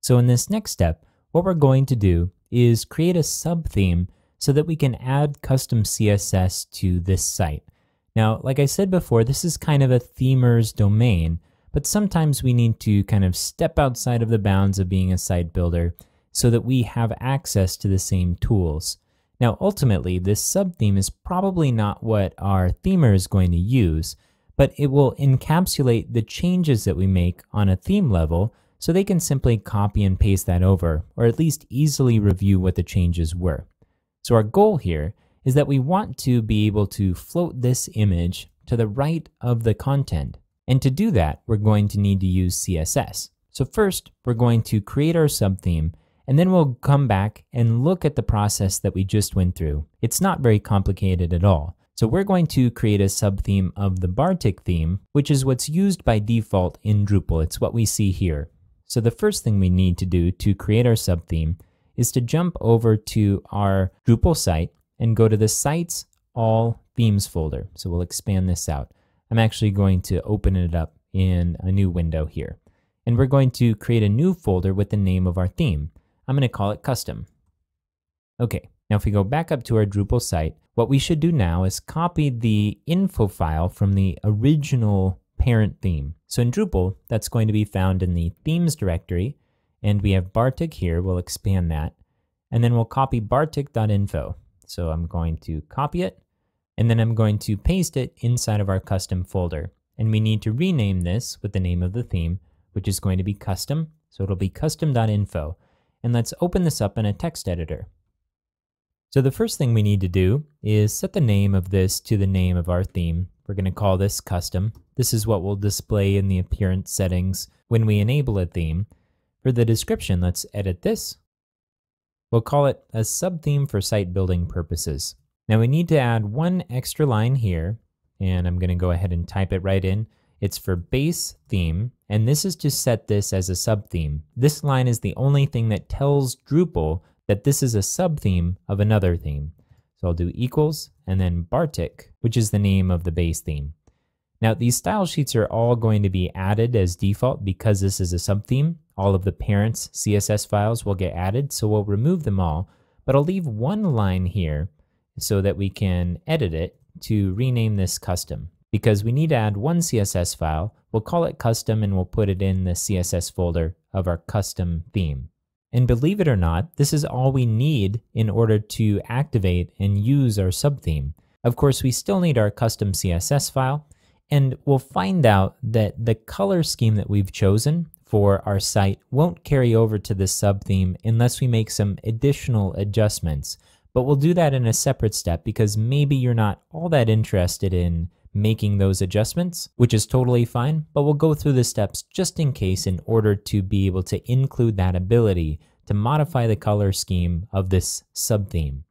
So in this next step, what we're going to do is create a subtheme so that we can add custom CSS to this site. Now, like I said before, this is kind of a themer's domain, but sometimes we need to kind of step outside of the bounds of being a site builder so that we have access to the same tools. Now, ultimately, this subtheme is probably not what our themer is going to use, but it will encapsulate the changes that we make on a theme level so they can simply copy and paste that over, or at least easily review what the changes were. So our goal here is that we want to be able to float this image to the right of the content. And to do that, we're going to need to use CSS. So first, we're going to create our subtheme, and then we'll come back and look at the process that we just went through. It's not very complicated at all. So we're going to create a subtheme of the Bartik theme, which is what's used by default in Drupal. It's what we see here. So the first thing we need to do to create our subtheme is to jump over to our Drupal site and go to the Sites All Themes folder. So we'll expand this out. I'm actually going to open it up in a new window here. And we're going to create a new folder with the name of our theme. I'm going to call it Custom. Okay, now if we go back up to our Drupal site, what we should do now is copy the info file from the original parent theme. So in Drupal, that's going to be found in the themes directory, and we have Bartik here. We'll expand that, and then we'll copy bartik.info. So I'm going to copy it, and then I'm going to paste it inside of our custom folder. And we need to rename this with the name of the theme, which is going to be custom. So it'll be custom.info. And let's open this up in a text editor. So the first thing we need to do is set the name of this to the name of our theme. We're going to call this custom. This is what we'll display in the appearance settings when we enable a theme. For the description, let's edit this. We'll call it a subtheme for site building purposes. Now we need to add one extra line here, and I'm going to go ahead and type it right in. It's for base theme, and this is to set this as a subtheme. This line is the only thing that tells Drupal that this is a subtheme of another theme. So I'll do equals and then Bartik, which is the name of the base theme. Now these style sheets are all going to be added as default because this is a subtheme. All of the parents' CSS files will get added, so we'll remove them all, but I'll leave one line here so that we can edit it to rename this custom. Because we need to add one CSS file, we'll call it custom and we'll put it in the CSS folder of our custom theme. And believe it or not, this is all we need in order to activate and use our subtheme. Of course, we still need our custom CSS file, and we'll find out that the color scheme that we've chosen for our site won't carry over to this subtheme unless we make some additional adjustments. But we'll do that in a separate step because maybe you're not all that interested in making those adjustments, which is totally fine, but we'll go through the steps just in case in order to be able to include that ability to modify the color scheme of this subtheme.